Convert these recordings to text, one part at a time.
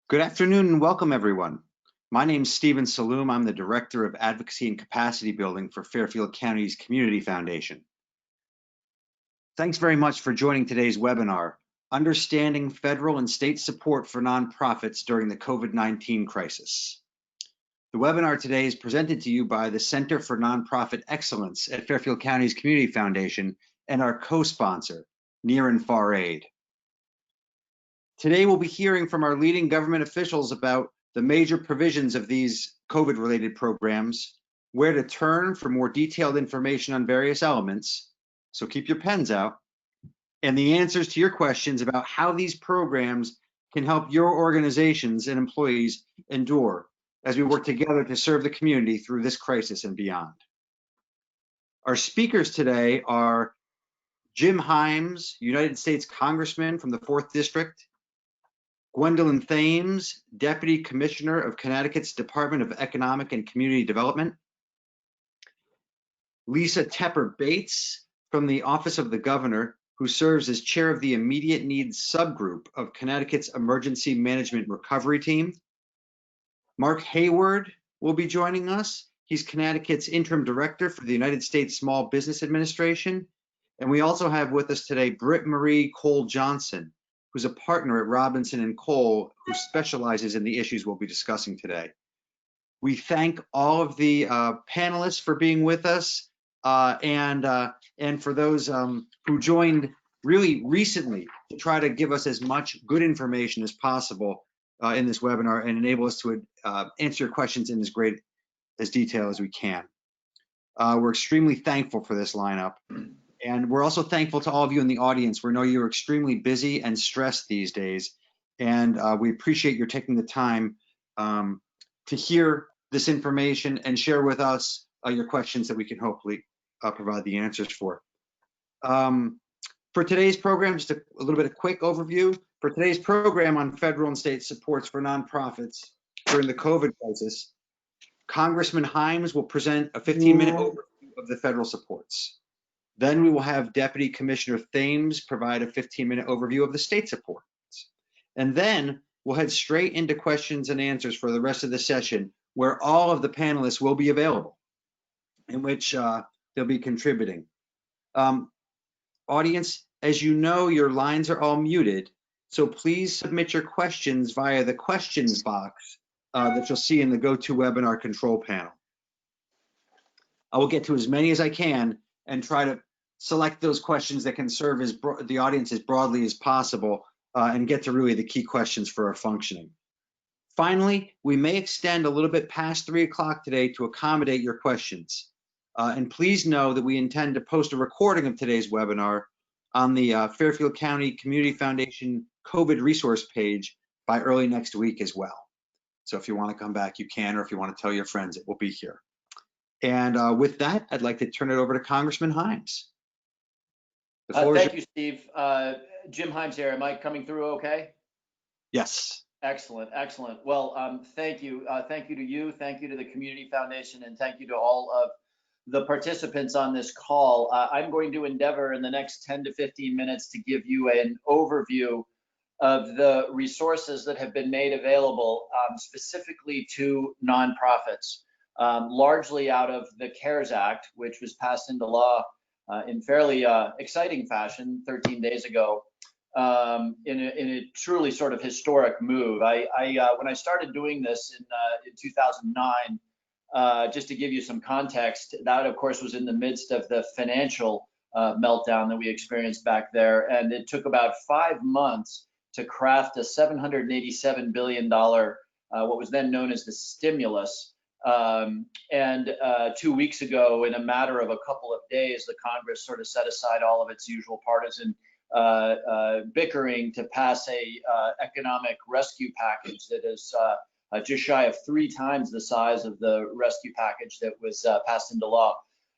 Good afternoon and welcome, everyone. My name is Stephen Saloom. I'm the Director of Advocacy and Capacity Building for Fairfield County's Community Foundation. Thanks very much for joining today's webinar, Understanding Federal and State Support for Nonprofits During the COVID-19 Crisis. The webinar today is presented to you by the Center for Nonprofit Excellence at Fairfield County's Community Foundation and our co-sponsor, Near and Far Aid. Today, we'll be hearing from our leading government officials about the major provisions of these COVID-related programs, where to turn for more detailed information on various elements, so keep your pens out, and the answers to your questions about how these programs can help your organizations and employees endure as we work together to serve the community through this crisis and beyond. Our speakers today are Jim Himes, United States Congressman from the 4th District, Gwendolyn Thames, Deputy Commissioner of Connecticut's Department of Economic and Community Development, Lisa Tepper Bates from the Office of the Governor, who serves as chair of the Immediate Needs Subgroup of Connecticut's Emergency Management Recovery Team. Mark Hayward will be joining us. He's Connecticut's interim director for the United States Small Business Administration. And we also have with us today Britt Marie Cole Johnson, who's a partner at Robinson & Cole, who specializes in the issues we'll be discussing today. We thank all of the panelists for being with us and for those who joined really recently to try to give us as much good information as possible in this webinar and enable us to answer your questions in as great as detail as we can. We're extremely thankful for this lineup. And we're also thankful to all of you in the audience. We know you're extremely busy and stressed these days. And we appreciate your taking the time to hear this information and share with us your questions that we can hopefully provide the answers for. For today's program, just a little bit of quick overview. For today's program on federal and state supports for nonprofits during the COVID crisis, Congressman Himes will present a 15-minute overview of the federal supports. Then we will have Deputy Commissioner Thames provide a 15-minute overview of the state supports. And then we'll head straight into questions and answers for the rest of the session, where all of the panelists will be available, in which they'll be contributing. Audience, as you know, your lines are all muted, so please submit your questions via the questions box that you'll see in the GoToWebinar control panel. I will get to as many as I can and try to select those questions that can serve as the audience as broadly as possible and get to really the key questions for our functioning. Finally, we may extend a little bit past 3 o'clock today to accommodate your questions. And please know that we intend to post a recording of today's webinar on the Fairfield County Community Foundation COVID resource page by early next week as well. So if you want to come back, you can, or if you want to tell your friends, it will be here. And with that, I'd like to turn it over to Congressman Himes. Thank you, Steve. Jim Himes here. Am I coming through okay? Yes. Excellent, excellent. Well, thank you. Thank you to you. Thank you to the Community Foundation, and thank you to all of the participants on this call. I'm going to endeavor in the next 10 to 15 minutes to give you an overview of the resources that have been made available specifically to nonprofits, largely out of the CARES Act, which was passed into law in fairly exciting fashion 13 days ago, in a truly sort of historic move. When I started doing this in 2009, just to give you some context, that of course was in the midst of the financial meltdown that we experienced back there, and it took about 5 months to craft a $787 billion, what was then known as the stimulus. And 2 weeks ago, in a matter of a couple of days, the Congress sort of set aside all of its usual partisan bickering to pass a economic rescue package that is just shy of 3 times the size of the rescue package that was passed into law.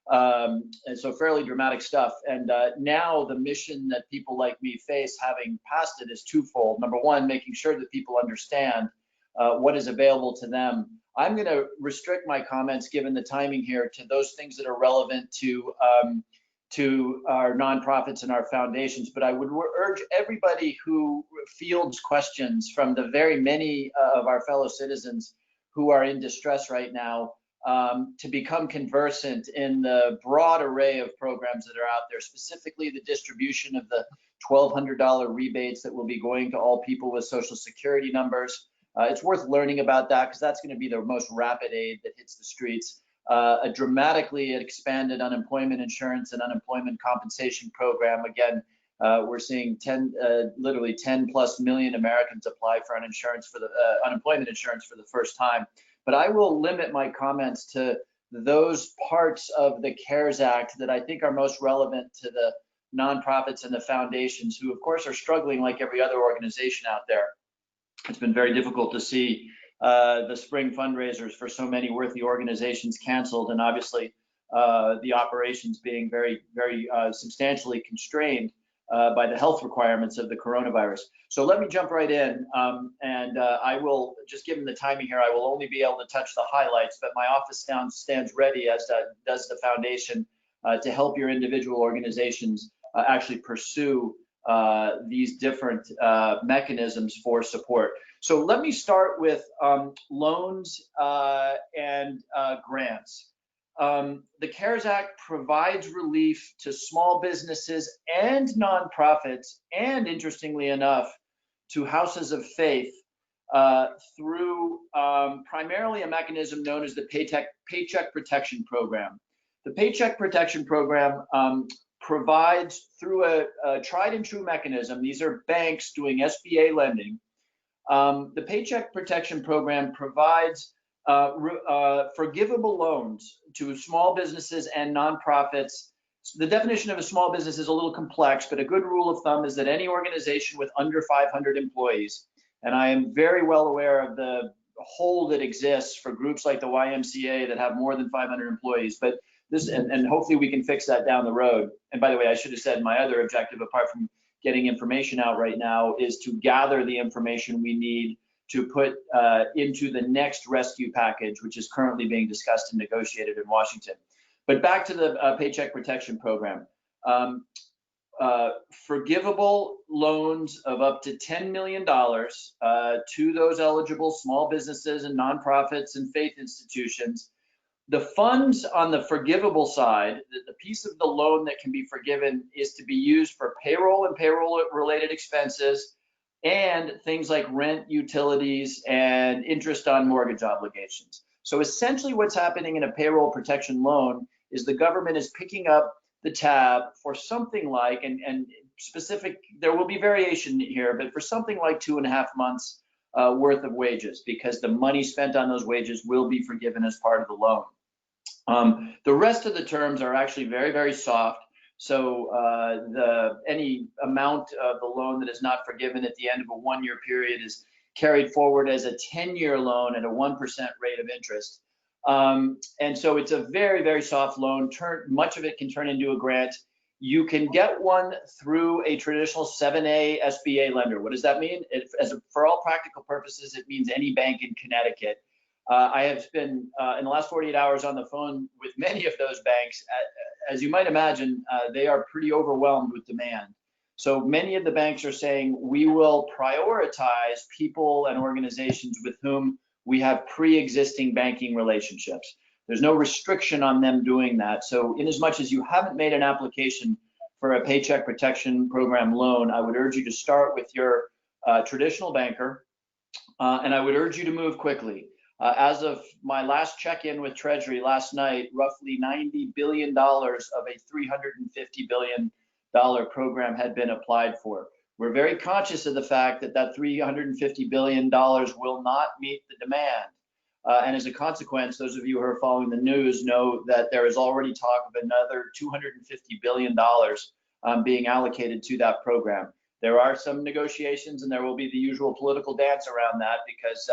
And so fairly dramatic stuff. And now the mission that people like me face, having passed it, is twofold. Number one, making sure that people understand what is available to them. I'm going to restrict my comments, given the timing here, to those things that are relevant to to our nonprofits and our foundations. But I would urge everybody who fields questions from the very many of our fellow citizens who are in distress right now to become conversant in the broad array of programs that are out there, specifically the distribution of the $1,200 rebates that will be going to all people with Social Security numbers. It's worth learning about that because that's going to be the most rapid aid that hits the streets. A dramatically expanded unemployment insurance and unemployment compensation program. Again, we're seeing literally 10+ million Americans apply for unemployment insurance for the first time. But I will limit my comments to those parts of the CARES Act that I think are most relevant to the nonprofits and the foundations, who of course are struggling like every other organization out there. It's been very difficult to see the spring fundraisers for so many worthy organizations canceled, and obviously the operations being very substantially constrained by the health requirements of the coronavirus. So let me jump right in, and I will, just given the timing here, I will only be able to touch the highlights, but my office stands ready, as does the foundation, to help your individual organizations actually pursue these different mechanisms for support. So let me start with loans and grants. The CARES Act provides relief to small businesses and nonprofits, and interestingly enough, to houses of faith through primarily a mechanism known as the Paycheck Protection Program. The Paycheck Protection Program provides through a tried and true mechanism. These are banks doing SBA lending. The Paycheck Protection Program provides forgivable loans to small businesses and nonprofits. The definition of a small business is a little complex, but a good rule of thumb is that any organization with under 500 employees, and I am very well aware of the hole that exists for groups like the YMCA that have more than 500 employees, but this, and hopefully we can fix that down the road. And by the way, I should have said my other objective, apart from getting information out right now, is to gather the information we need to put into the next rescue package, which is currently being discussed and negotiated in Washington. But back to the Paycheck Protection Program. Forgivable loans of up to $10 million to those eligible small businesses and nonprofits and faith institutions. The funds on the forgivable side, the piece of the loan that can be forgiven, is to be used for payroll and payroll-related expenses and things like rent, utilities, and interest on mortgage obligations. So essentially what's happening in a payroll protection loan is the government is picking up the tab for something like, and specific, there will be variation here, but for something like 2.5 months worth of wages, because the money spent on those wages will be forgiven as part of the loan. The rest of the terms are actually very soft. So any amount of the loan that is not forgiven at the end of a 1-year period is carried forward as a 10-year loan at a 1% rate of interest. And so it's a very soft loan. Much of it can turn into a grant. You can get one through a traditional 7A SBA lender. What does that mean? For all practical purposes, it means any bank in Connecticut. I have been in the last 48 hours on the phone with many of those banks. As you might imagine, they are pretty overwhelmed with demand. So many of the banks are saying we will prioritize people and organizations with whom we have pre-existing banking relationships. There's no restriction on them doing that. So in as much as you haven't made an application for a Paycheck Protection Program loan, I would urge you to start with your traditional banker, and I would urge you to move quickly. As of my last check-in with Treasury last night, roughly $90 billion of a $350 billion program had been applied for. We're very conscious of the fact that that $350 billion will not meet the demand. And as a consequence, those of you who are following the news know that there is already talk of another $250 billion being allocated to that program. There are some negotiations, and there will be the usual political dance around that, because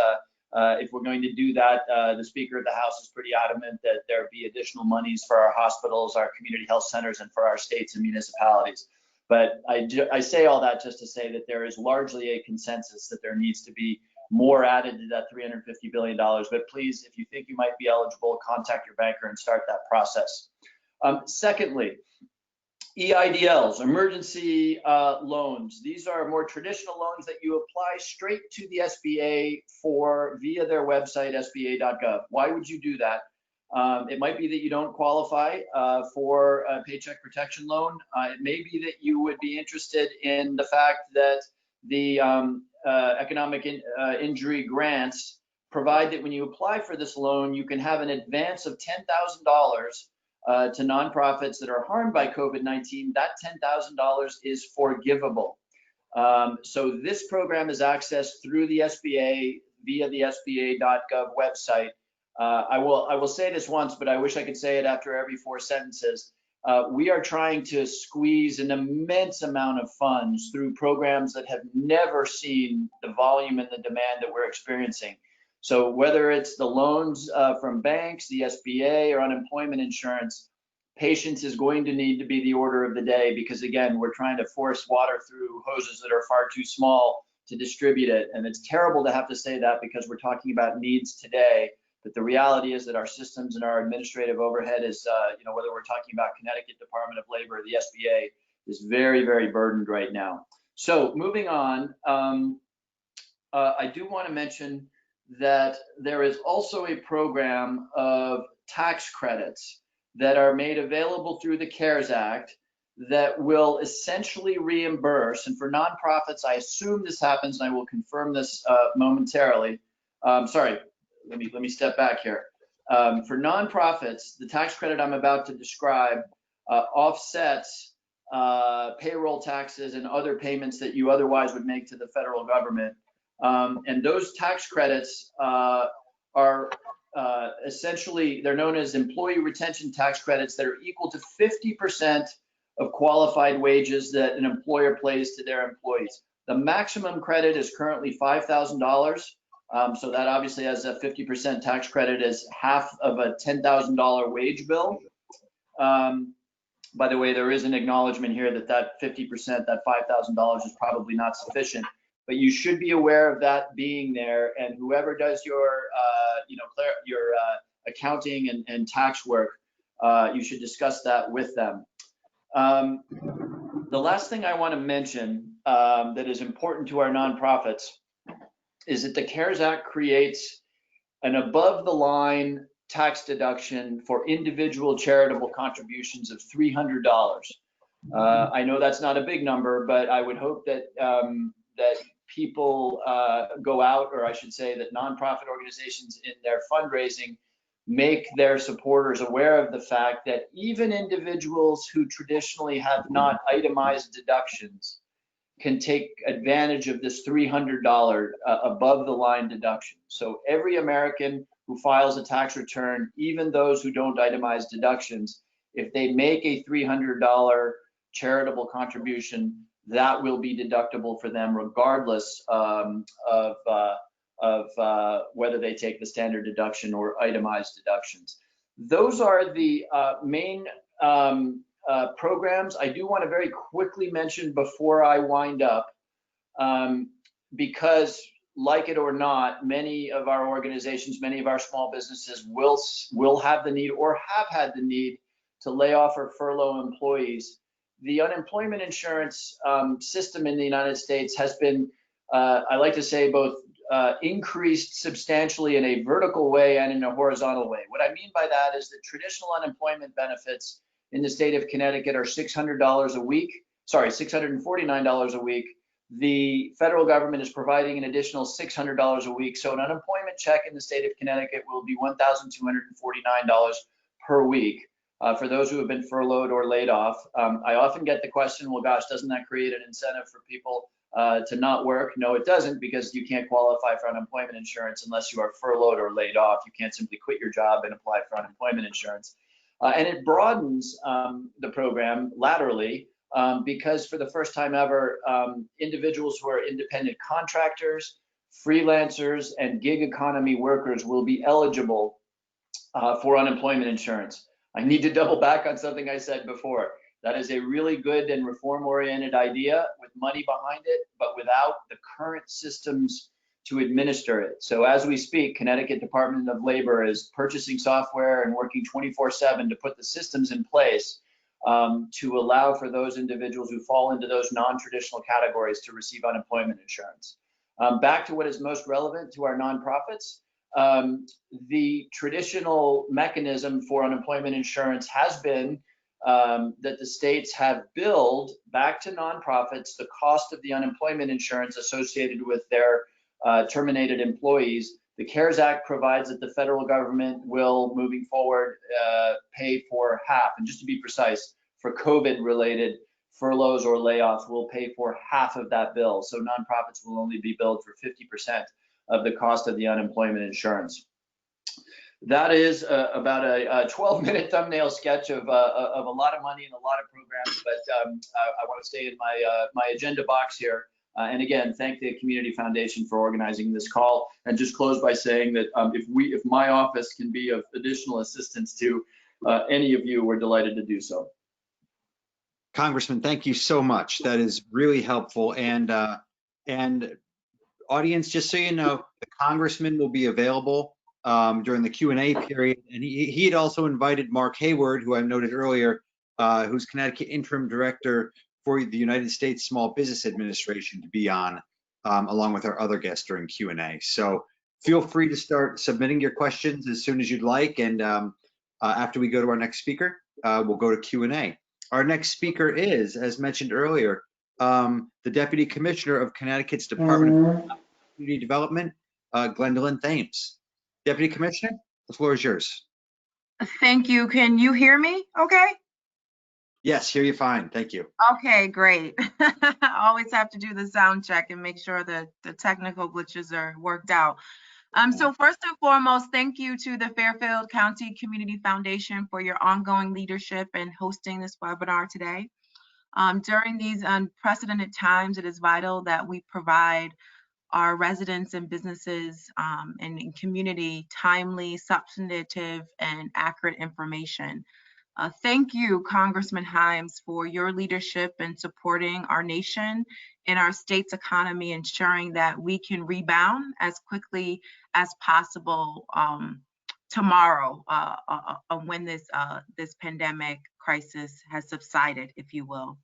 if we're going to do that, the Speaker of the House is pretty adamant that there be additional monies for our hospitals, our community health centers, and for our states and municipalities. But I say all that just to say that there is largely a consensus that there needs to be more added to that $350 billion. But please, if you think you might be eligible, contact your banker and start that process. Secondly, EIDLs, emergency loans. These are more traditional loans that you apply straight to the SBA for via their website, sba.gov. Why would you do that? It might be that you don't qualify for a paycheck protection loan. It may be that you would be interested in the fact that the economic injury grants provide that when you apply for this loan, you can have an advance of $10,000 to nonprofits that are harmed by COVID-19. That $10,000 is forgivable. So this program is accessed through the SBA via the SBA.gov website. I will say this once, but I wish I could say it after every 4 sentences. We are trying to squeeze an immense amount of funds through programs that have never seen the volume and the demand that we're experiencing. So whether it's the loans from banks, the SBA, or unemployment insurance, patience is going to need to be the order of the day, because again, we're trying to force water through hoses that are far too small to distribute it. And it's terrible to have to say that because we're talking about needs today. But the reality is that our systems and our administrative overhead is, whether we're talking about Connecticut Department of Labor or the SBA, is very, very burdened right now. So moving on, I do want to mention that there is also a program of tax credits that are made available through the CARES Act that will essentially reimburse, and for nonprofits, I assume this happens, and I will confirm this momentarily. Sorry, let me step back here. For nonprofits, the tax credit I'm about to describe offsets payroll taxes and other payments that you otherwise would make to the federal government. And those tax credits are essentially, they're known as employee retention tax credits that are equal to 50% of qualified wages that an employer pays to their employees. The maximum credit is currently $5,000. So that obviously has a 50% tax credit as half of a $10,000 wage bill. By the way, there is an acknowledgement here that 50%, that $5,000 is probably not sufficient, but you should be aware of that being there. And whoever does your, accounting and tax work, you should discuss that with them. The last thing I want to mention that is important to our nonprofits is that the CARES Act creates an above the line tax deduction for individual charitable contributions of $300. I know that's not a big number, but I would hope that that people go out, or I should say that nonprofit organizations in their fundraising make their supporters aware of the fact that even individuals who traditionally have not itemized deductions can take advantage of this $300 above the line deduction. So every American who files a tax return, even those who don't itemize deductions, if they make a $300 charitable contribution, that will be deductible for them regardless of whether they take the standard deduction or itemized deductions. Those are the main programs. I do want to very quickly mention before I wind up, because like it or not, many of our organizations, many of our small businesses will have the need or have had the need to lay off or furlough employees. The unemployment insurance system in the United States has been, I like to say, both increased substantially in a vertical way and in a horizontal way. What I mean by that is that traditional unemployment benefits in the state of Connecticut are $600 a week, sorry, $649 a week. The federal government is providing an additional $600 a week. So an unemployment check in the state of Connecticut will be $1,249 per week for those who have been furloughed or laid off. I often get the question, well, gosh, doesn't that create an incentive for people to not work? No, it doesn't, because you can't qualify for unemployment insurance unless you are furloughed or laid off. You can't simply quit your job and apply for unemployment insurance. And it broadens the program laterally because for the first time ever, individuals who are independent contractors, freelancers, and gig economy workers will be eligible for unemployment insurance. I need to double back on something I said before. That is a really good and reform-oriented idea with money behind it, but without the current systems to administer it. So as we speak, Connecticut Department of Labor is purchasing software and working 24/7 to put the systems in place to allow for those individuals who fall into those non-traditional categories to receive unemployment insurance. Back to what is most relevant to our nonprofits. The traditional mechanism for unemployment insurance has been that the states have billed back to nonprofits the cost of the unemployment insurance associated with their terminated employees. The CARES Act provides that the federal government will, moving forward, pay for half. And just to be precise, for COVID-related furloughs or layoffs, will pay for half of that bill. So nonprofits will only be billed for 50% of the cost of the unemployment insurance. That is about a 12-minute thumbnail sketch of a lot of money and a lot of programs, but I want to stay in my agenda box here. And again, thank the Community Foundation for organizing this call, and just close by saying that if my office can be of additional assistance to any of you, we're delighted to do so. Congressman, thank you so much. That is really helpful. And audience, just so you know, the Congressman will be available during the Q&A period. And he had also invited Mark Hayward, who I noted earlier, who's Connecticut Interim Director for the United States Small Business Administration, to be on, along with our other guests during Q&A. So feel free to start submitting your questions as soon as you'd like. And after we go to our next speaker, we'll go to Q&A. Our next speaker is, as mentioned earlier, the Deputy Commissioner of Connecticut's Department of Community Development, Glenda Thames. Deputy Commissioner, the floor is yours. Thank you. Can you hear me okay? Yes, hear you fine. Thank you. Okay, great. I always have to do the sound check and make sure that the technical glitches are worked out. So first and foremost, thank you to the Fairfield County Community Foundation for your ongoing leadership in hosting this webinar today. During these unprecedented times, it is vital that we provide our residents and businesses and community timely, substantive, and accurate information. Thank you, Congressman Himes, for your leadership in supporting our nation and our state's economy, ensuring that we can rebound as quickly as possible tomorrow when this pandemic crisis has subsided, if you will.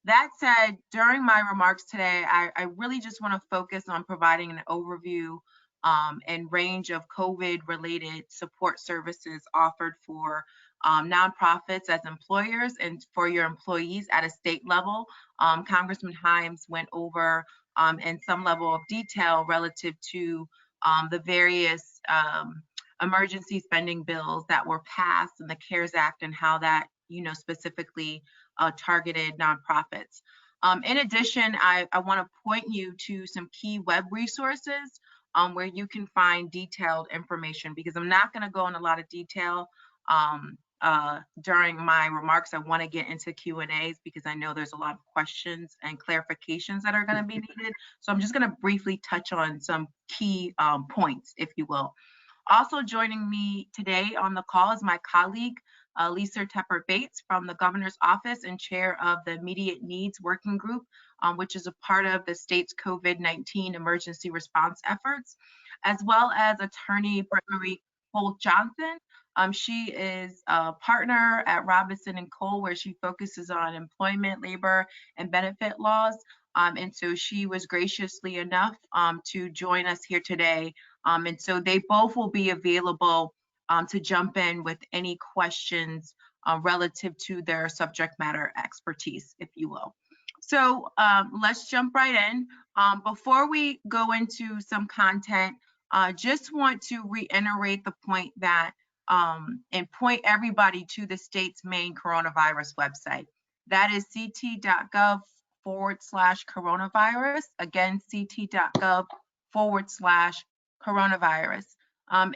That said, during my remarks today, I really just want to focus on providing an overview and range of COVID-related support services offered for nonprofits as employers and for your employees at a state level. Congressman Himes went over in some level of detail relative to the various emergency spending bills that were passed in the CARES Act and how that, specifically targeted nonprofits. In addition, I want to point you to some key web resources where you can find detailed information, because I'm not going to go in a lot of detail during my remarks. I want to get into Q&As because I know there's a lot of questions and clarifications that are going to be needed. So I'm just going to briefly touch on some key points, if you will. Also joining me today on the call is my colleague, Lisa Tepper-Bates from the Governor's Office and chair of the Immediate Needs Working Group, which is a part of the state's COVID-19 emergency response efforts, as well as attorney Britt-Marie Holt-Johnson. She is a partner at Robinson & Cole, where she focuses on employment, labor, and benefit laws. And so she was graciously enough to join us here today. And so they both will be available to jump in with any questions relative to their subject matter expertise, if you will. So let's jump right in. Before we go into some content, just want to reiterate the point that and point everybody to the state's main coronavirus website. That is ct.gov/coronavirus. Again, ct.gov/coronavirus.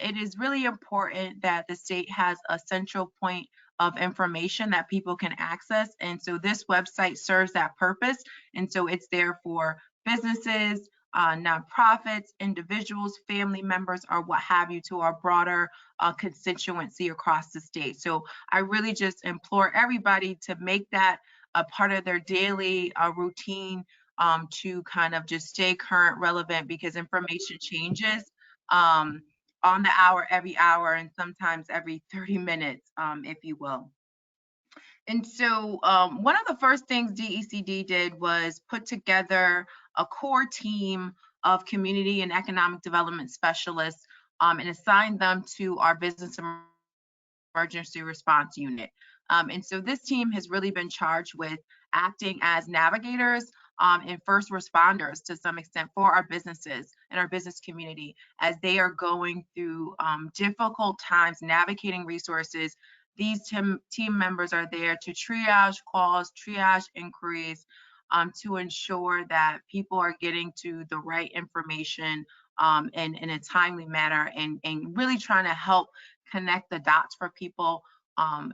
It is really important that the state has a central point of information that people can access. And so this website serves that purpose. And so it's there for businesses, nonprofits, individuals, family members, or what have you, to our broader constituency across the state. So I really just implore everybody to make that a part of their daily routine to kind of just stay current, relevant, because information changes on the hour, every hour, and sometimes every 30 minutes, if you will. And so one of the first things DECD did was put together a core team of community and economic development specialists and assign them to our business emergency response unit. And so this team has really been charged with acting as navigators and first responders to some extent for our businesses and our business community as they are going through difficult times navigating resources. These team members are there to triage calls, triage inquiries, to ensure that people are getting to the right information in a timely manner and really trying to help connect the dots for people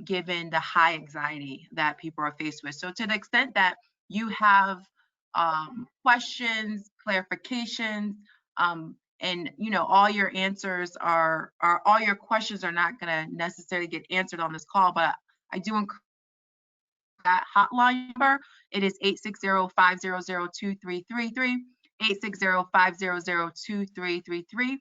given the high anxiety that people are faced with. So to the extent that you have questions, clarifications, and all your answers are all your questions are not going to necessarily get answered on this call, but I do encourage that hotline number. It is 860-500-2333, 860-500-2333,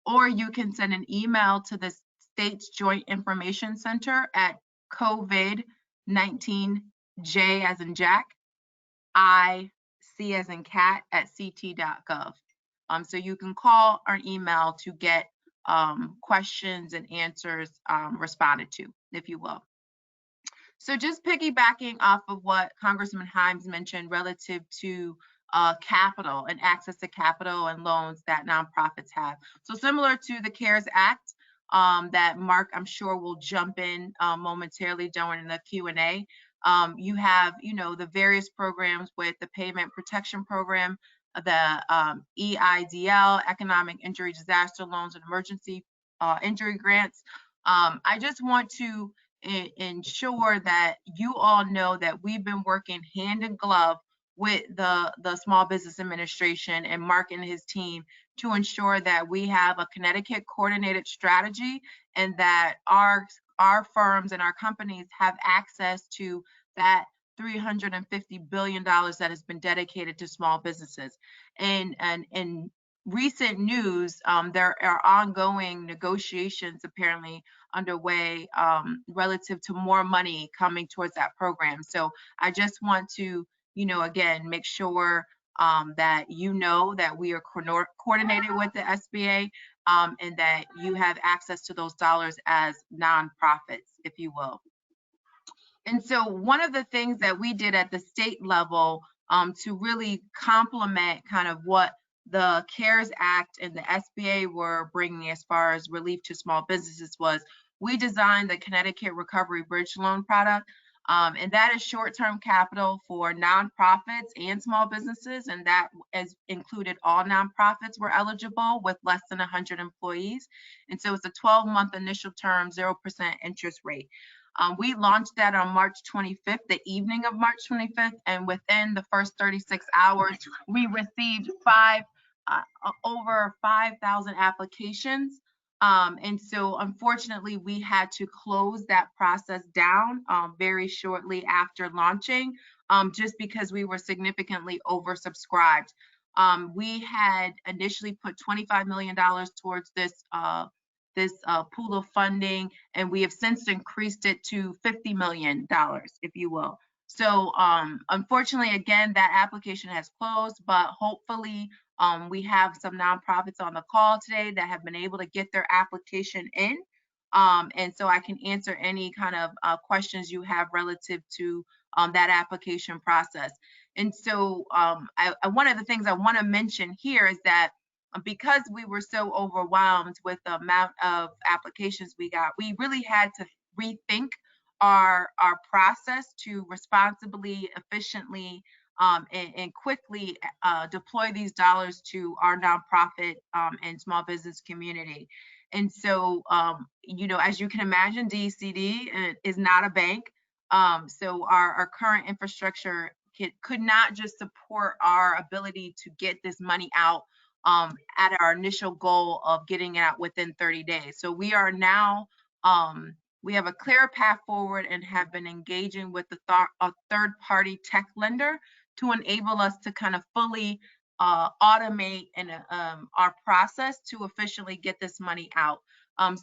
or you can send an email to the State's Joint Information Center at COVID-19J as in Jack, I, C as in cat at ct.gov. So you can call or email to get questions and answers responded to, if you will. So just piggybacking off of what Congressman Himes mentioned relative to capital and access to capital and loans that nonprofits have. So similar to the CARES Act that Mark, I'm sure, will jump in momentarily during the Q&A. You have, the various programs with the Payment Protection Program, the EIDL, Economic Injury Disaster Loans and Emergency Injury Grants. I just want to ensure that you all know that we've been working hand in glove with the Small Business Administration and Mark and his team to ensure that we have a Connecticut coordinated strategy and that our firms and our companies have access to that $350 billion that has been dedicated to small businesses. And in recent news, there are ongoing negotiations apparently underway relative to more money coming towards that program. So I just want to, again, make sure that that we are coordinated with the SBA and that you have access to those dollars as nonprofits, if you will. And so one of the things that we did at the state level to really complement kind of what the CARES Act and the SBA were bringing as far as relief to small businesses was we designed the Connecticut Recovery Bridge Loan product. And that is short-term capital for nonprofits and small businesses. And that has included all nonprofits were eligible with less than 100 employees. And so it's a 12-month initial term, 0% interest rate. We launched that on March 25th, the evening of March 25th, and within the first 36 hours, we received over 5,000 applications. And so unfortunately, we had to close that process down very shortly after launching, just because we were significantly oversubscribed. We had initially put $25 million towards this pool of funding, and we have since increased it to $50 million, if you will. So unfortunately, again, that application has closed, but hopefully we have some nonprofits on the call today that have been able to get their application in. And so I can answer any kind of questions you have relative to that application process. And so one of the things I want to mention here is that because we were so overwhelmed with the amount of applications we got, we really had to rethink our process to responsibly, efficiently, and quickly deploy these dollars to our nonprofit and small business community. And so, as you can imagine, DECD is not a bank. So our current infrastructure could not just support our ability to get this money out at our initial goal of getting it out within 30 days. So we are now, we have a clear path forward and have been engaging with a third-party tech lender to enable us to kind of fully automate and our process to efficiently get this money out.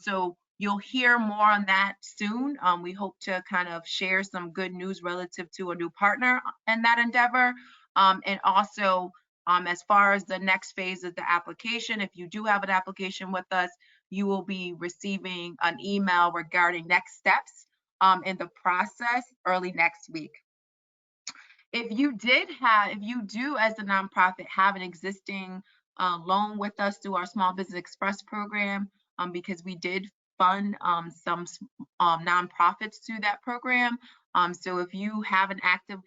So you'll hear more on that soon. We hope to kind of share some good news relative to a new partner in that endeavor. And also, as far as the next phase of the application, if you do have an application with us, you will be receiving an email regarding next steps in the process early next week. If you do as a nonprofit have an existing loan with us through our Small Business Express program, because we did fund some nonprofits through that program. So if you have an active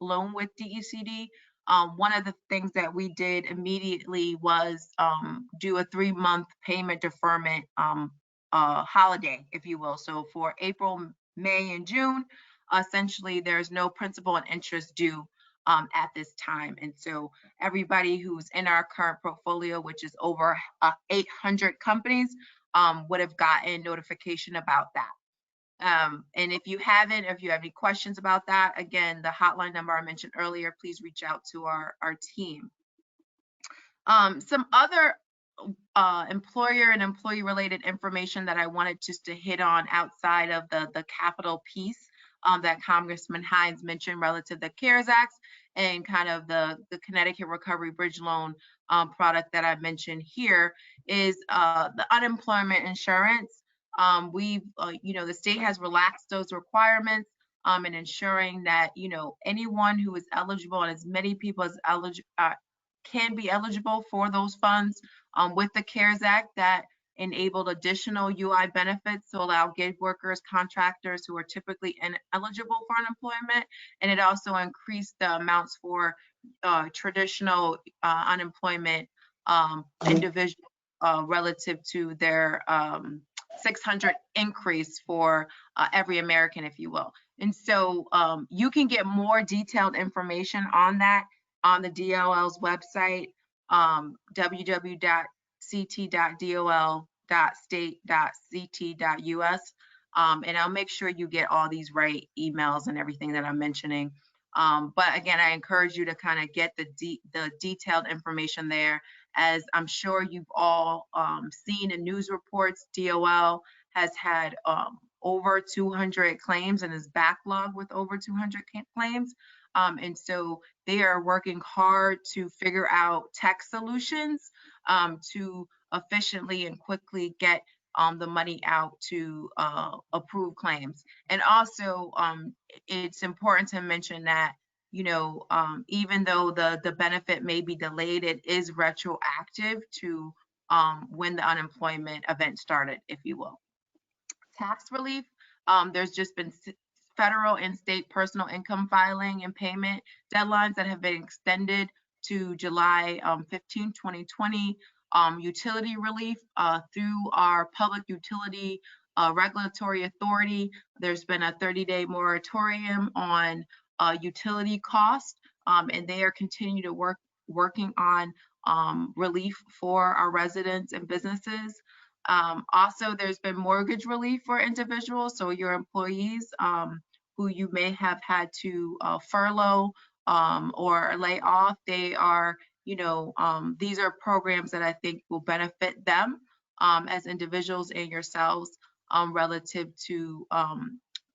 loan with DECD, one of the things that we did immediately was do a 3-month payment deferment holiday, if you will. So for April, May, and June, essentially there's no principal and interest due at this time. And so everybody who's in our current portfolio, which is over 800 companies, would have gotten notification about that. And if you haven't, if you have any questions about that, again, the hotline number I mentioned earlier, please reach out to our team. Some other employer and employee related information that I wanted just to hit on outside of the capital piece that Congressman Hines mentioned relative to the CARES Act and kind of the Connecticut Recovery Bridge Loan product that I mentioned here is the unemployment insurance. The state has relaxed those requirements in ensuring that, anyone who is eligible and as many people as can be eligible for those funds with the CARES Act that enabled additional UI benefits to allow gig workers, contractors who are typically ineligible for unemployment. And it also increased the amounts for traditional unemployment individuals relative to their 600 increase for every American, if you will. And so you can get more detailed information on that on the DLL's website, www.ct.dol.state.ct.us. And I'll make sure you get all these right emails and everything that I'm mentioning. But again, I encourage you to kind of get the detailed information there, as I'm sure you've all seen in news reports. DOL has had over 200 claims and is backlogged with over 200 claims. And so they are working hard to figure out tech solutions to efficiently and quickly get the money out to approve claims. And also, it's important to mention that, even though the benefit may be delayed, it is retroactive to when the unemployment event started, if you will. Tax relief, there's just been federal and state personal income filing and payment deadlines that have been extended to July 15, 2020. Utility relief through our Public Utility Regulatory Authority. There's been a 30-day moratorium on utility costs, and they are continuing to working on relief for our residents and businesses. Also, there's been mortgage relief for individuals, so your employees who you may have had to furlough or lay off. They are, these are programs that I think will benefit them as individuals and yourselves relative to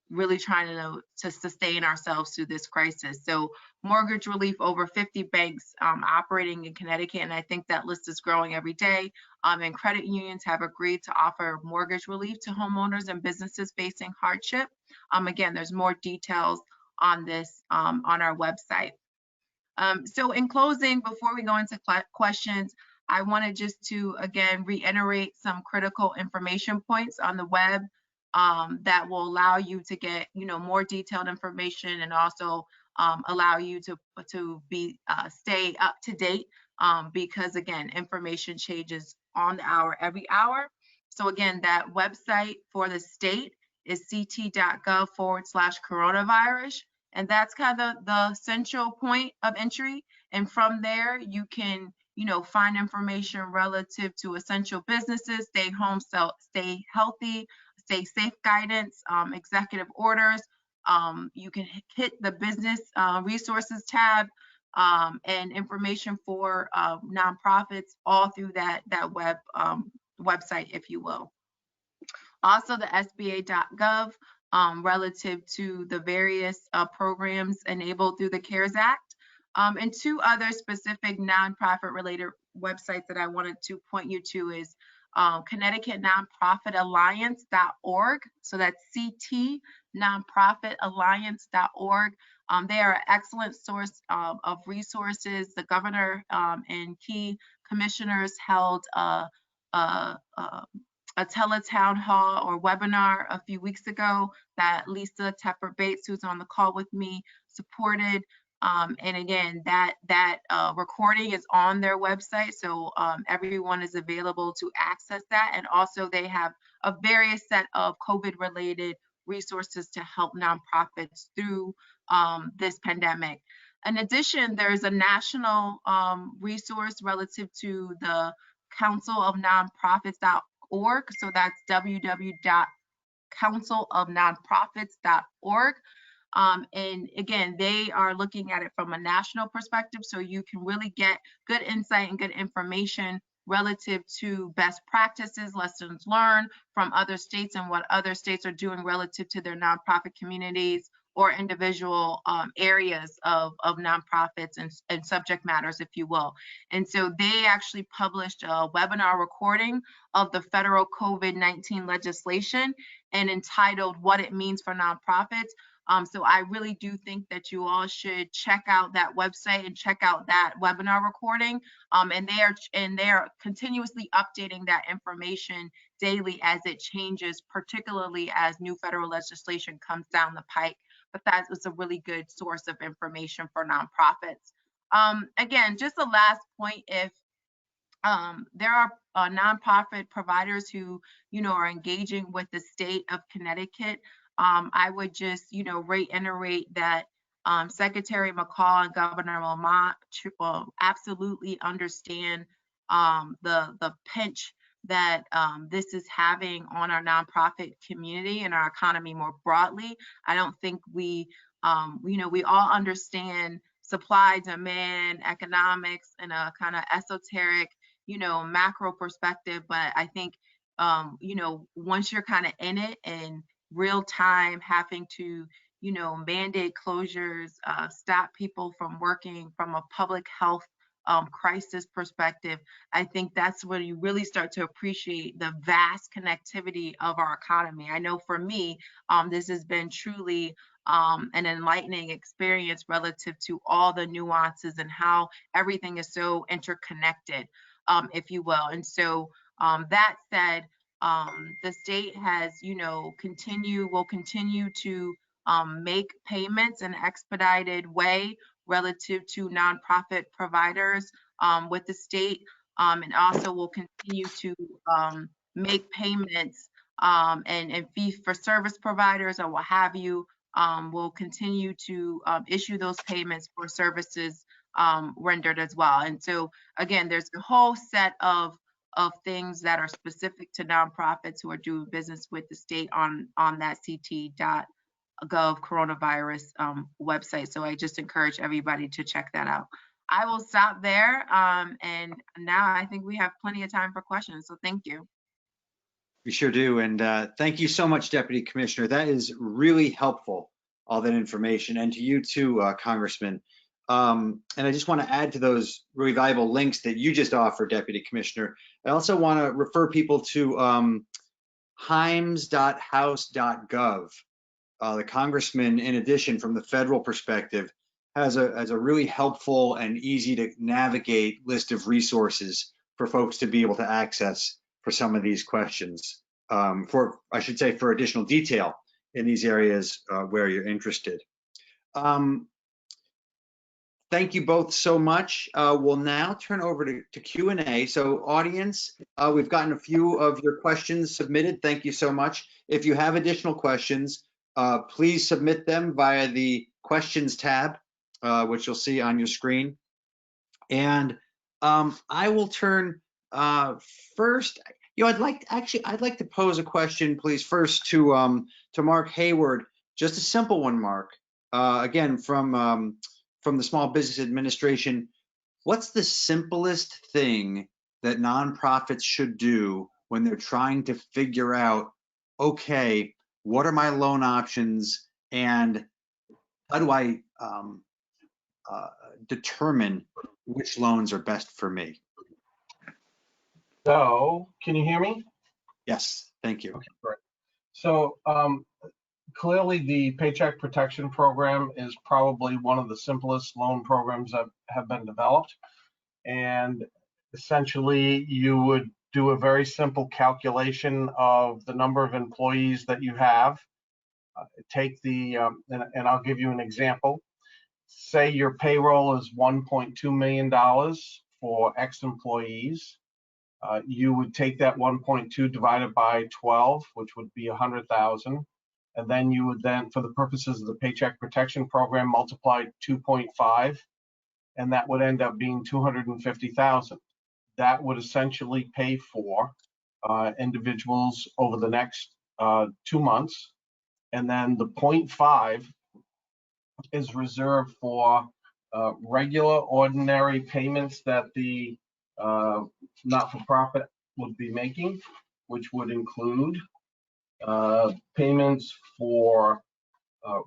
really trying to sustain ourselves through this crisis. So mortgage relief, over 50 banks operating in Connecticut, and I think that list is growing every day. And credit unions have agreed to offer mortgage relief to homeowners and businesses facing hardship. Again, there's more details on this on our website. So in closing, before we go into questions, I wanted just to, again, reiterate some critical information points on the web that will allow you to get, more detailed information and also allow you to be stay up to date because, again, information changes on the hour, every hour. So again, that website for the state is ct.gov/coronavirus. And that's kind of the central point of entry. And from there, you can, find information relative to essential businesses, stay home, stay healthy, stay safe guidance, executive orders. You can hit the business resources tab and information for nonprofits all through that website, if you will. Also the SBA.gov relative to the various programs enabled through the CARES Act. And two other specific nonprofit related websites that I wanted to point you to is Connecticut Nonprofit Alliance.org. So that's CT nonprofitalliance.org. They are an excellent source of resources. The governor and key commissioners held a teletown hall or webinar a few weeks ago that Lisa Tepper Bates, who's on the call with me, supported. And again, that recording is on their website, so everyone is available to access that. And also they have a various set of COVID-related resources to help nonprofits through this pandemic. In addition, there's a national resource relative to the Council of Nonprofits.org. So that's www.councilofnonprofits.org. And again, they are looking at it from a national perspective, so you can really get good insight and good information relative to best practices, lessons learned from other states and what other states are doing relative to their nonprofit communities or individual areas of nonprofits and subject matters, if you will. And so they actually published a webinar recording of the federal COVID-19 legislation and entitled What It Means for Nonprofits. So I really do think that you all should check out that website and check out that webinar recording. And they are continuously updating that information daily as it changes, particularly as new federal legislation comes down the pike. But that is a really good source of information for nonprofits. Again, just a last point, if there are nonprofit providers who, are engaging with the state of Connecticut, I would just, reiterate that Secretary McCall and Governor Lamont absolutely understand the pinch that this is having on our nonprofit community and our economy more broadly. I don't think we all understand supply, demand, economics, and a kind of esoteric, macro perspective. But I think, once you're kind of in it and real time having to, mandate closures, stop people from working from a public health crisis perspective, I think that's when you really start to appreciate the vast connectivity of our economy. I know for me, this has been truly an enlightening experience relative to all the nuances and how everything is so interconnected, if you will. And so that said, the state has, will continue to make payments in an expedited way relative to nonprofit providers with the state, and also will continue to make payments and fee for service providers or what have you. Will continue to issue those payments for services rendered as well. And so again, there's a whole set of things that are specific to nonprofits who are doing business with the state on that ct.gov coronavirus website. So I just encourage everybody to check that out. I will stop there. And now I think we have plenty of time for questions. So thank you. We sure do. And thank you so much, Deputy Commissioner. That is really helpful, all that information. And to you too, Congressman. And I just want to add to those really valuable links that you just offered, Deputy Commissioner. I also want to refer people to himes.house.gov. The Congressman, in addition, from the federal perspective, has a really helpful and easy to navigate list of resources for folks to be able to access for some of these questions, for additional detail in these areas where you're interested. Thank you both so much. We'll now turn over to Q&A. So audience, we've gotten a few of your questions submitted. Thank you so much. If you have additional questions, please submit them via the questions tab, which you'll see on your screen. And I will turn first. I'd like to pose a question, please, first to Mark Hayward. Just a simple one, Mark. Again, from the Small Business Administration, what's the simplest thing that nonprofits should do when they're trying to figure out okay, what are my loan options and how do I determine which loans are best for me? So, can you hear me? Yes, thank you. Okay, great. So, clearly the Paycheck Protection Program is probably one of the simplest loan programs that have been developed. And essentially, you would do a very simple calculation of the number of employees that you have. Take the, and I'll give you an example. Say your payroll is $1.2 million for X employees. You would take that 1.2 divided by 12, which would be 100,000. And then you would then, for the purposes of the Paycheck Protection Program, multiply 2.5, and that would end up being 250,000. That would essentially pay for individuals over the next 2 months. And then the 0.5 is reserved for regular, ordinary payments that the not-for-profit would be making, which would include payments for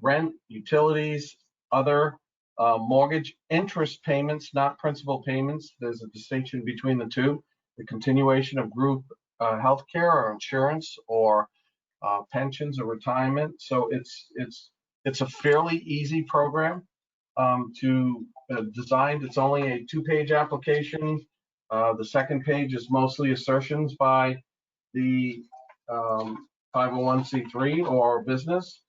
rent, utilities, other mortgage interest payments, not principal payments. There's a distinction between the two. The continuation of group health care or insurance or pensions or retirement. So it's a fairly easy program to design. It's only a 2-page application. The second page is mostly assertions by the 501c3 or business.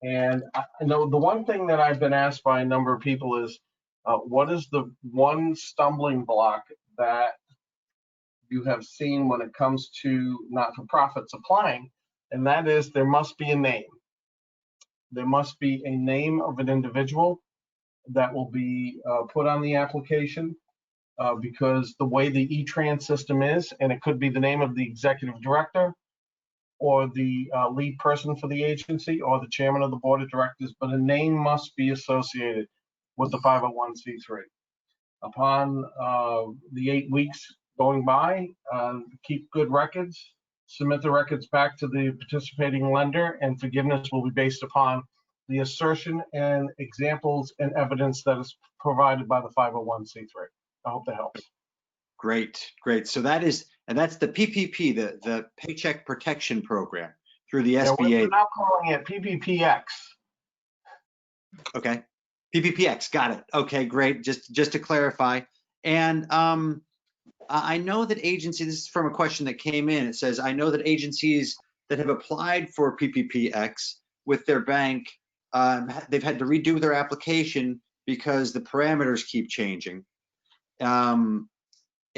And I know the one thing that I've been asked by a number of people is, what is the one stumbling block that you have seen when it comes to not-for-profits applying? And that is, there must be a name. There must be a name of an individual that will be put on the application because the way the E-Trans system is, and it could be the name of the executive director or the lead person for the agency or the chairman of the board of directors, but a name must be associated with the 501c3. Upon the 8 weeks going by, keep good records, submit the records back to the participating lender, and forgiveness will be based upon the assertion and examples and evidence that is provided by the 501c3. I hope that helps. Great, great. So that's the PPP, the Paycheck Protection Program through the SBA. We're now calling it PPPX. Okay, PPPX, got it. Okay, great. Just to clarify. And I know that agencies, this is from a question that came in. It says, I know that agencies that have applied for PPPX with their bank, they've had to redo their application because the parameters keep changing.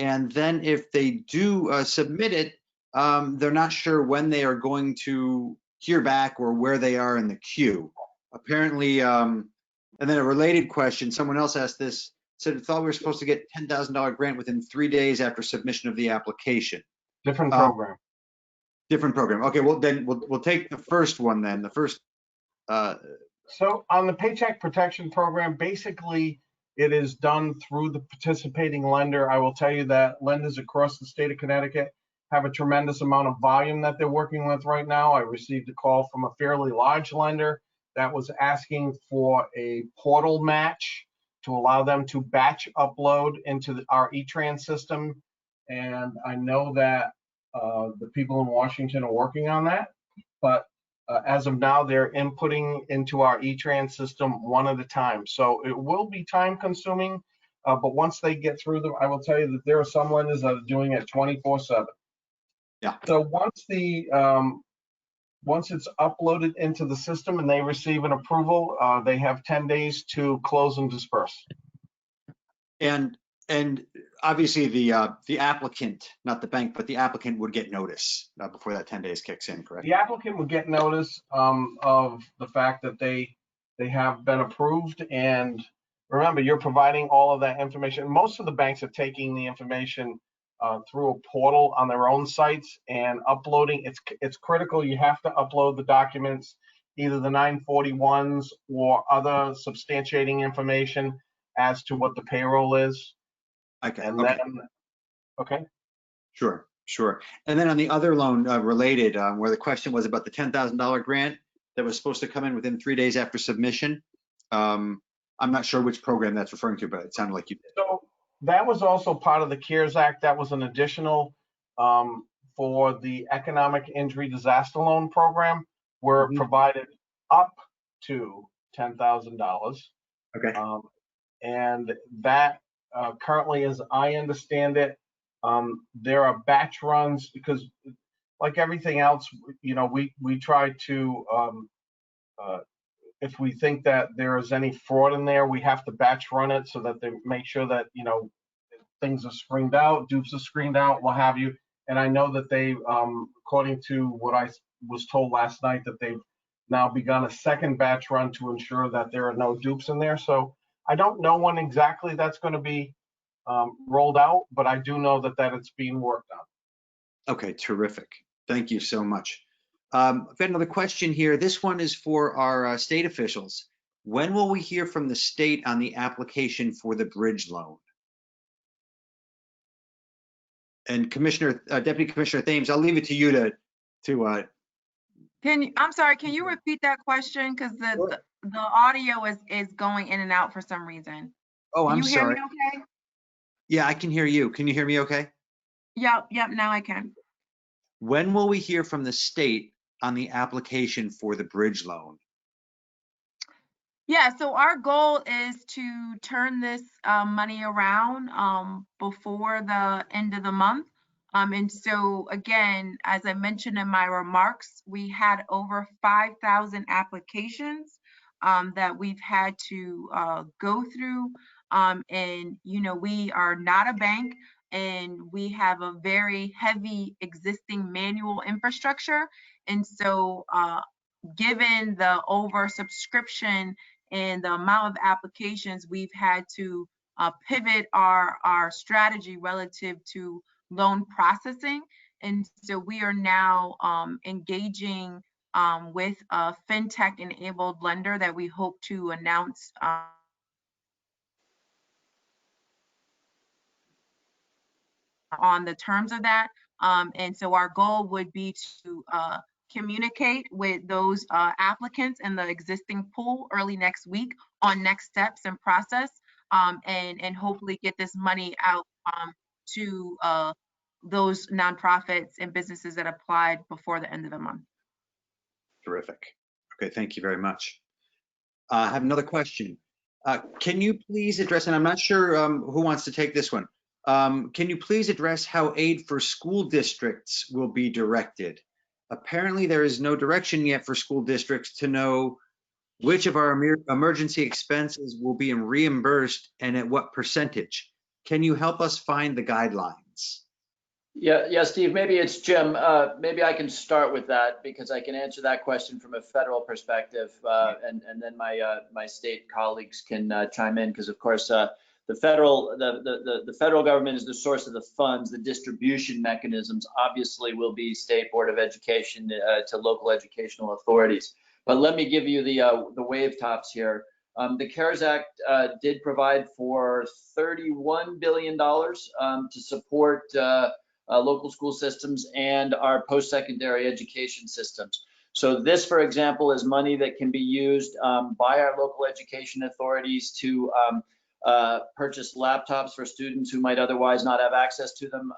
And then if they do submit it, they're not sure when they are going to hear back or where they are in the queue. Apparently, and then a related question, someone else asked this, said it thought we were supposed to get $10,000 grant within 3 days after submission of the application. Different program. Different program. Okay, well then we'll take the first one then. The first. So on the Paycheck Protection Program, basically it is done through the participating lender. I will tell you that lenders across the state of Connecticut have a tremendous amount of volume that they're working with right now. I received a call from a fairly large lender that was asking for a portal match to allow them to batch upload into our E-Trans system. And I know that the people in Washington are working on that, but as of now, they're inputting into our E-Trans system one at a time. So it will be time consuming, but once they get through them, I will tell you that there are some lenders that are doing it 24/7. Yeah. So once it's uploaded into the system and they receive an approval, they have 10 days to close and disperse. And obviously the applicant, not the bank, but the applicant would get notice before that 10 days kicks in, correct? The applicant would get notice of the fact that they have been approved. And remember, you're providing all of that information. Most of the banks are taking the information through a portal on their own sites and uploading. It's critical. You have to upload the documents, either the 941s or other substantiating information as to what the payroll is. Okay. And okay. then, okay. Sure. Sure. And then on the other loan related, where the question was about the $10,000 grant that was supposed to come in within 3 days after submission. I'm not sure which program that's referring to, but it sounded like you did. So that was also part of the CARES Act. That was an additional for the Economic Injury Disaster Loan Program, where it provided up to $10,000. Okay. And that currently, as I understand it, there are batch runs because, like everything else, you know, we try to, if we think that there is any fraud in there, we have to batch run it so that they make sure that, you know, things are screened out, dupes are screened out, what have you. And I know that they, according to what I was told last night, that they've now begun a second batch run to ensure that there are no dupes in there. So I don't know when exactly that's going to be rolled out, but I do know that it's being worked on. Okay, terrific. Thank you so much. I've got another question here. This one is for our state officials. When will we hear from the state on the application for the bridge loan? And Deputy Commissioner Thames, I'll leave it to you to I'm sorry, can you repeat that question? Because the audio is going in and out for some reason. Oh, I'm sorry. Can you hear sorry. me okay? Yeah, I can hear you. Can you hear me okay? Yep, now I can. When will we hear from the state on the application for the bridge loan? Yeah, so our goal is to turn this money around before the end of the month. And so again, as I mentioned in my remarks, we had over 5,000 applications that we've had to go through. And, you know, we are not a bank and we have a very heavy existing manual infrastructure. And so given the oversubscription and the amount of applications, we've had to pivot our strategy relative to loan processing. And so we are now engaging with a fintech enabled lender that we hope to announce on the terms of that. And so our goal would be to communicate with those applicants in the existing pool early next week on next steps and process, and hopefully get this money out to those nonprofits and businesses that applied before the end of the month. Terrific. Okay, thank you very much. I have another question. Can you please address, and I'm not sure who wants to take this one. Can you please address how aid for school districts will be directed? Apparently, there is no direction yet for school districts to know which of our emergency expenses will be reimbursed and at what percentage. Can you help us find the guidelines? Yeah, Steve, maybe it's Jim. Maybe I can start with that because I can answer that question from a federal perspective, and then my state colleagues can chime in because, of course, the federal government is the source of the funds. The distribution mechanisms obviously will be State Board of Education to local educational authorities. But let me give you the wave tops here. The CARES Act did provide for $31 billion to support local school systems and our post-secondary education systems. So this, for example, is money that can be used by our local education authorities to purchase laptops for students who might otherwise not have access to them.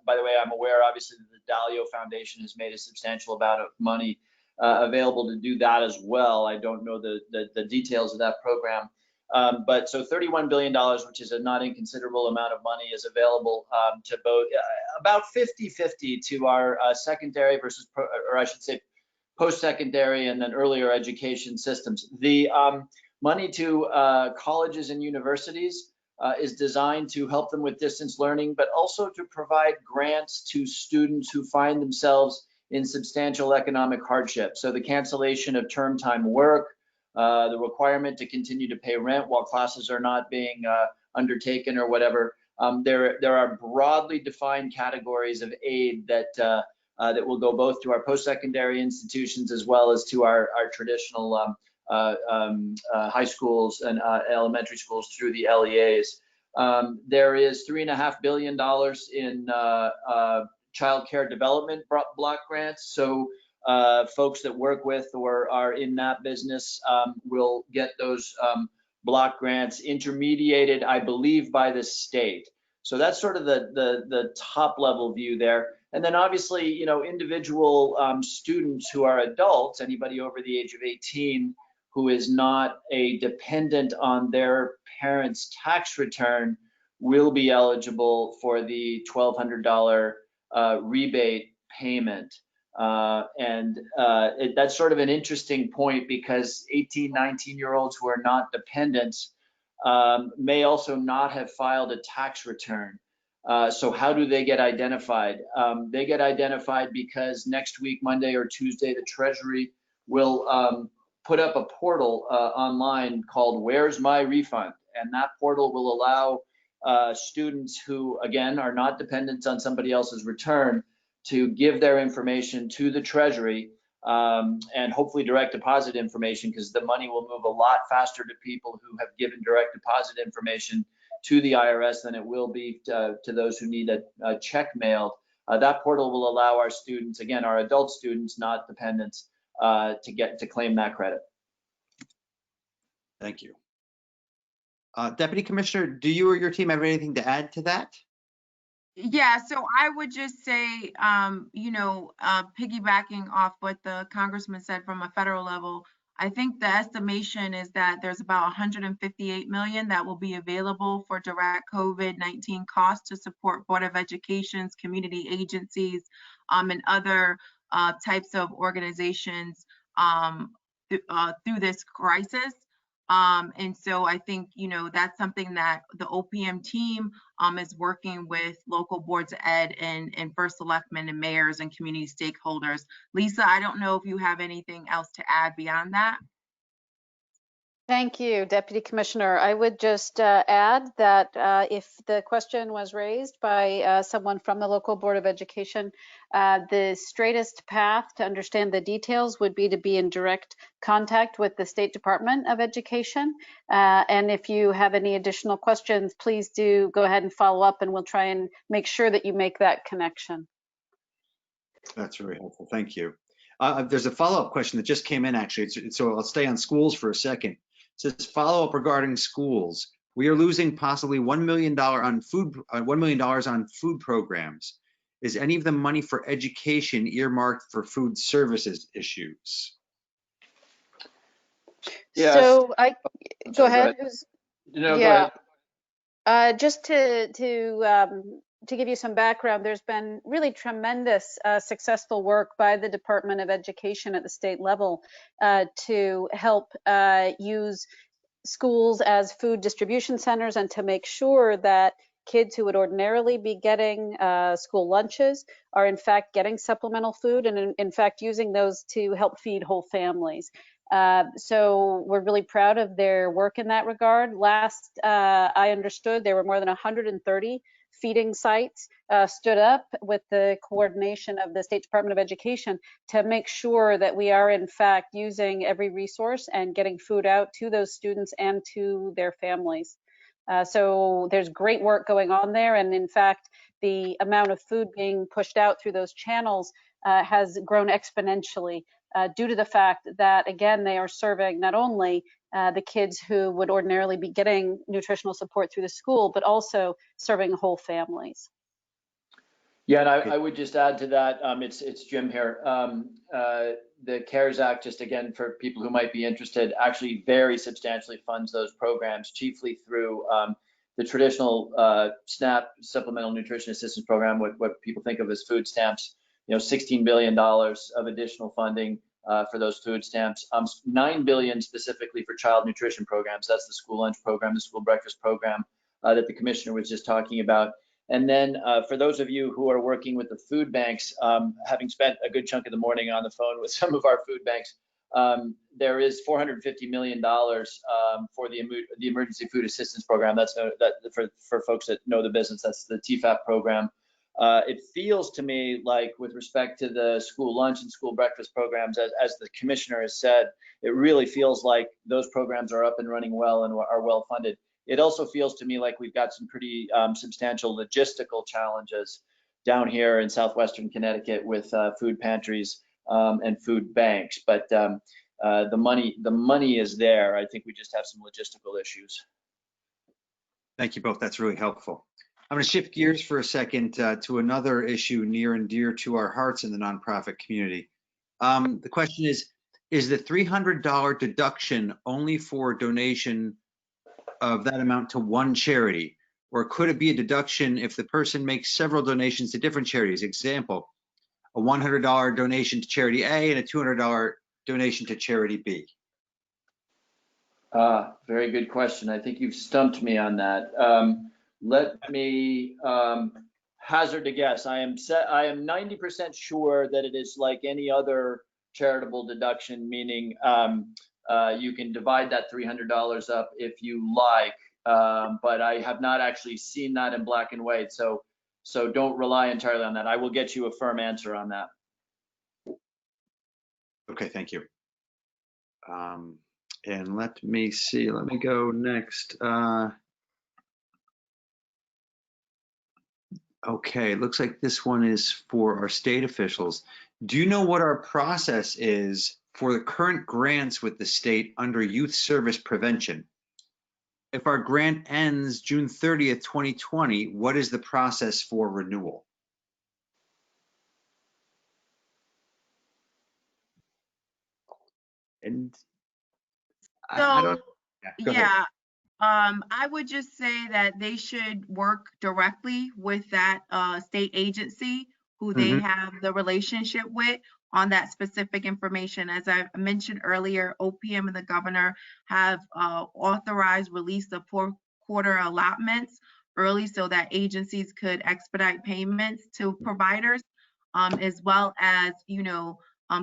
By the way, I'm aware, obviously, that the Dalio Foundation has made a substantial amount of money available to do that as well. I don't know the details of that program. But so $31 billion, which is a not inconsiderable amount of money, is available to both about 50-50 to our secondary versus, or I should say, post-secondary and then earlier education systems. The money to colleges and universities is designed to help them with distance learning, but also to provide grants to students who find themselves in substantial economic hardship. So the cancellation of term time work, the requirement to continue to pay rent while classes are not being undertaken or whatever. There are broadly defined categories of aid that will go both to our post-secondary institutions as well as to our traditional high schools and elementary schools through the LEAs. There is $3.5 billion in child care development block grants. So folks that work with or are in that business will get those block grants intermediated, I believe, by the state. So that's sort of the top level view there. And then obviously, you know, individual students who are adults, anybody over the age of 18 who is not a dependent on their parents' tax return will be eligible for the $1,200 rebate payment. That's sort of an interesting point because 18, 19-year-olds who are not dependents may also not have filed a tax return. So how do they get identified? They get identified because next week, Monday or Tuesday, the Treasury will put up a portal online called Where's My Refund? And that portal will allow students who, again, are not dependents on somebody else's return to give their information to the Treasury and hopefully direct deposit information, because the money will move a lot faster to people who have given direct deposit information to the IRS than it will be to those who need a check mailed. That portal will allow our students, again, our adult students, not dependents, to claim that credit. Thank you. Deputy Commissioner, do you or your team have anything to add to that? Yeah, so I would just say, you know, piggybacking off what the congressman said from a federal level, I think the estimation is that there's about 158 million that will be available for direct COVID-19 costs to support Board of Education's community agencies and other types of organizations through this crisis. And so I think, you know, that's something that the OPM team is working with local boards of ed and first selectmen and mayors and community stakeholders. Lisa, I don't know if you have anything else to add beyond that. Thank you, Deputy Commissioner. I would just add that if the question was raised by someone from the local Board of Education, the straightest path to understand the details would be to be in direct contact with the State Department of Education. And if you have any additional questions, please do go ahead and follow up, and we'll try and make sure that you make that connection. That's very helpful. Thank you. There's a follow-up question that just came in, actually. So I'll stay on schools for a second. It says, follow-up regarding schools. We are losing possibly $1 million on food, $1 million on food programs. Is any of the money for education earmarked for food services issues? Yes. So go ahead. No, yeah. Go ahead. Just to give you some background, there's been really tremendous successful work by the Department of Education at the state level to help use schools as food distribution centers and to make sure that kids who would ordinarily be getting school lunches are in fact getting supplemental food and in fact using those to help feed whole families. So we're really proud of their work in that regard. Last I understood, there were more than 130 feeding sites stood up with the coordination of the State Department of Education to make sure that we are in fact using every resource and getting food out to those students and to their families. So there's great work going on there, and in fact the amount of food being pushed out through those channels has grown exponentially due to the fact that, again, they are serving not only the kids who would ordinarily be getting nutritional support through the school, but also serving whole families. Yeah, and I would just add to that, it's Jim here. The CARES Act, just again, for people who might be interested, actually very substantially funds those programs, chiefly through the traditional SNAP, Supplemental Nutrition Assistance Program, what people think of as food stamps. You know, $16 billion of additional funding for those food stamps, $9 billion specifically for child nutrition programs. That's the school lunch program, the school breakfast program that the commissioner was just talking about. And then for those of you who are working with the food banks, having spent a good chunk of the morning on the phone with some of our food banks, there is $450 million for the Emergency Food Assistance Program. That's for folks that know the business, that's the TFAP program. It feels to me like, with respect to the school lunch and school breakfast programs, as the commissioner has said, it really feels like those programs are up and running well and are well funded. It also feels to me like we've got some pretty substantial logistical challenges down here in southwestern Connecticut with food pantries and food banks. But the money is there. I think we just have some logistical issues. Thank you both. That's really helpful. I'm going to shift gears for a second to another issue near and dear to our hearts in the nonprofit community. The question is the $300 deduction only for donation of that amount to one charity? Or could it be a deduction if the person makes several donations to different charities? Example, a $100 donation to charity A and a $200 donation to charity B. Very good question. I think you've stumped me on that. Let me hazard a guess. I am 90% sure that it is like any other charitable deduction, meaning you can divide that $300 up if you like, but I have not actually seen that in black and white. So don't rely entirely on that. I will get you a firm answer on that. Okay, thank you. And let me see, let me go next. Okay, looks like this one is for our state officials. Do you know what our process is for the current grants with the state under youth service prevention? If our grant ends June 30th, 2020, what is the process for renewal? And I don't, go ahead. Yeah, I would just say that they should work directly with that state agency who they have the relationship with on that specific information. As I mentioned earlier, OPM and the governor have authorized release of quarter allotments early so that agencies could expedite payments to providers, as well as,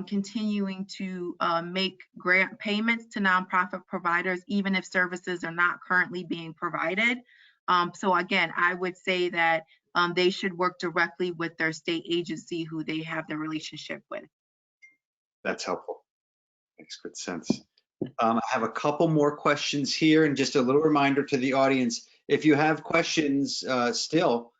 continuing to make grant payments to nonprofit providers, even if services are not currently being provided. So again, I would say that they should work directly with their state agency who they have the relationship with. That's helpful. Makes good sense. I have a couple more questions here, and just a little reminder to the audience, if you have questions still,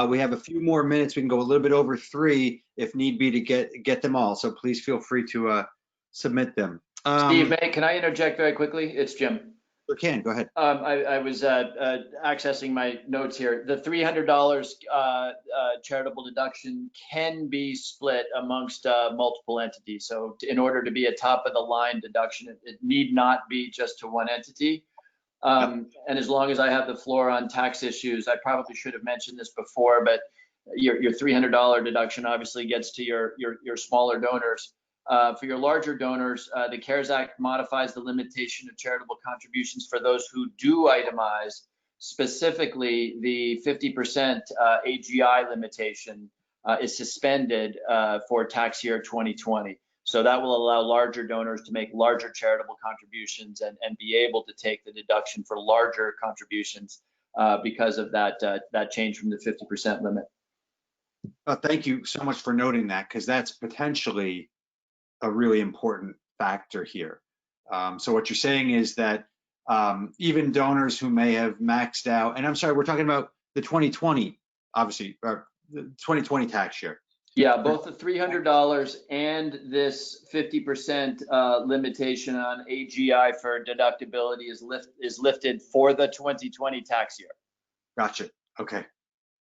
we have a few more minutes. We can go a little bit over 3 if need be to get them all. So please feel free to submit them. Steve, can I interject very quickly? It's Jim. You can, go ahead. I was accessing my notes here. The $300 charitable deduction can be split amongst multiple entities. So in order to be a top of the line deduction, it need not be just to one entity. And as long as I have the floor on tax issues, I probably should have mentioned this before, but your $300 deduction obviously gets to your smaller donors. For your larger donors, the CARES Act modifies the limitation of charitable contributions for those who do itemize. Specifically, the 50% AGI limitation is suspended for tax year 2020. So that will allow larger donors to make larger charitable contributions and be able to take the deduction for larger contributions because of that change from the 50% limit. Thank you so much for noting that, because that's potentially a really important factor here. So what you're saying is that even donors who may have maxed out, and I'm sorry, we're talking about the 2020, obviously, the 2020 tax year. Yeah, both the $300 and this 50% limitation on AGI for deductibility is lifted for the 2020 tax year. Gotcha. Okay,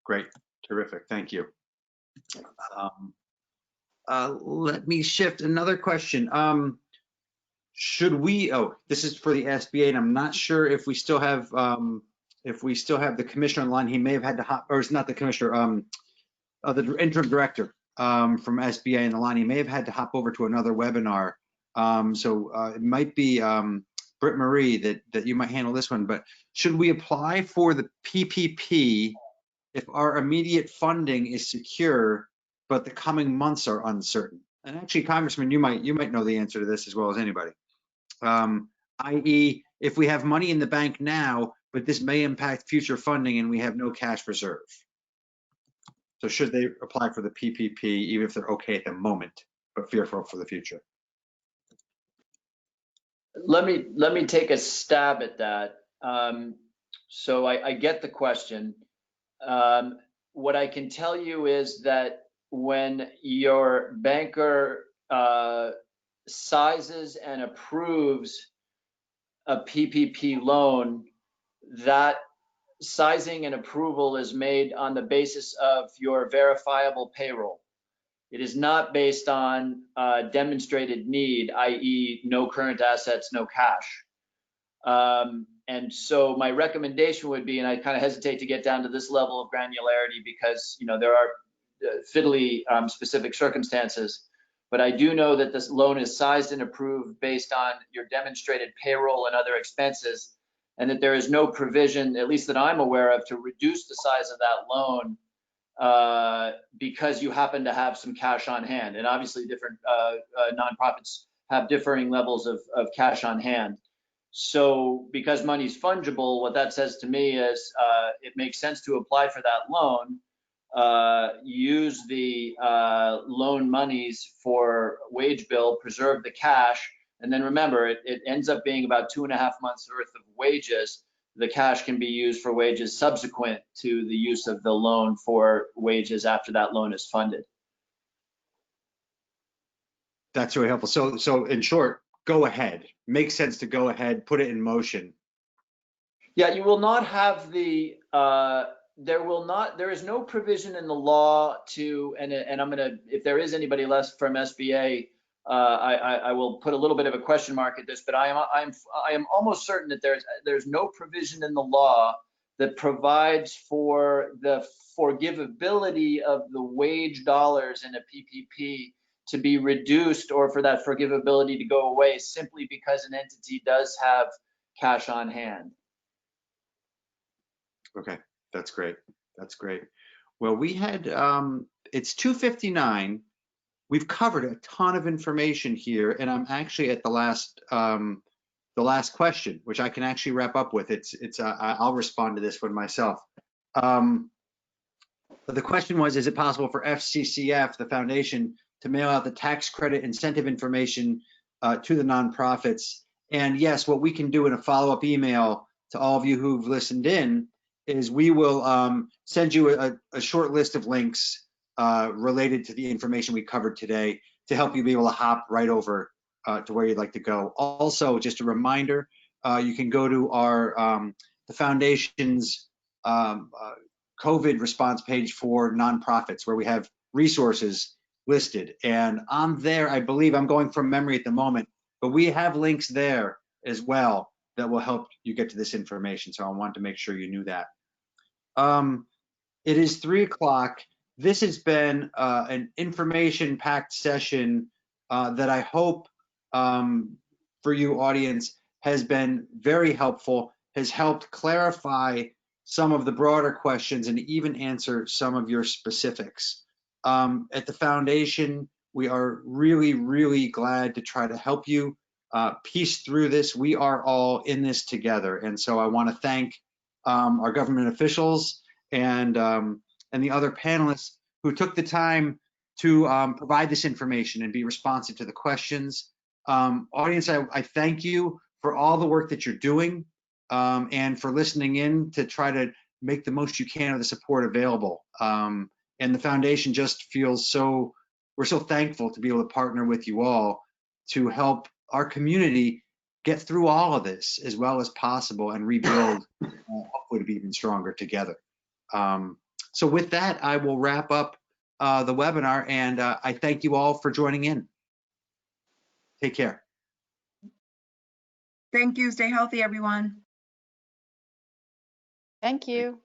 great, terrific, thank you. Let me shift another question. Should we, this is for the SBA, and I'm not sure if we still have the commissioner online. He may have had to hop, or it's not the commissioner, the interim director from SBA in the line. He may have had to hop over to another webinar. So it might be Britt Marie that you might handle this one, but should we apply for the PPP if our immediate funding is secure, but the coming months are uncertain? And actually, Congressman, you might know the answer to this as well as anybody. I.e., if we have money in the bank now, but this may impact future funding and we have no cash reserve. So should they apply for the PPP even if they're okay at the moment, but fearful for the future? Let me take a stab at that. So I get the question. what I can tell you is that when your banker sizes and approves a PPP loan, that sizing and approval is made on the basis of your verifiable payroll. It is not based on demonstrated need, i.e. no current assets, no cash. And so my recommendation would be, and I kind of hesitate to get down to this level of granularity because, you know, there are fiddly specific circumstances, but I do know that this loan is sized and approved based on your demonstrated payroll and other expenses, and that there is no provision, at least that I'm aware of, to reduce the size of that loan because you happen to have some cash on hand. And obviously different nonprofits have differing levels of cash on hand. So because money's fungible, what that says to me is it makes sense to apply for that loan, use the loan monies for wage bill, preserve the cash, and then remember, it ends up being about 2.5 months worth of wages. The cash can be used for wages subsequent to the use of the loan for wages after that loan is funded. That's really helpful. So in short, go ahead. Makes sense to go ahead, put it in motion. Yeah, you will not have the, there is no provision in the law to, and I'm gonna, if there is anybody left from SBA, I will put a little bit of a question mark at this, but I am almost certain that there's no provision in the law that provides for the forgivability of the wage dollars in a PPP to be reduced, or for that forgivability to go away simply because an entity does have cash on hand. Okay, that's great. That's great. Well, we had, it's 2:59. We've covered a ton of information here, and I'm actually at the last question, which I can actually wrap up with. I'll respond to this one myself. But the question was, is it possible for FCCF, the foundation, to mail out the tax credit incentive information to the nonprofits? And yes, what we can do in a follow-up email to all of you who've listened in is we will send you a short list of links related to the information we covered today to help you be able to hop right over to where you'd like to go. Also, just a reminder, you can go to our the foundation's COVID response page for nonprofits, where we have resources listed. And on there, I believe, I'm going from memory at the moment, but we have links there as well that will help you get to this information. So I wanted to make sure you knew that. It is 3 o'clock. This has been an information-packed session that I hope for you audience has been very helpful, has helped clarify some of the broader questions and even answer some of your specifics. At the foundation, we are really, really glad to try to help you piece through this. We are all in this together. And so I want to thank our government officials and the other panelists who took the time to provide this information and be responsive to the questions. Audience, I thank you for all the work that you're doing and for listening in to try to make the most you can of the support available. And the foundation just feels we're so thankful to be able to partner with you all to help our community get through all of this as well as possible and rebuild, hopefully to be even stronger together. So with that, I will wrap up the webinar, and I thank you all for joining in. Take care. Thank you. Stay healthy, everyone. Thank you.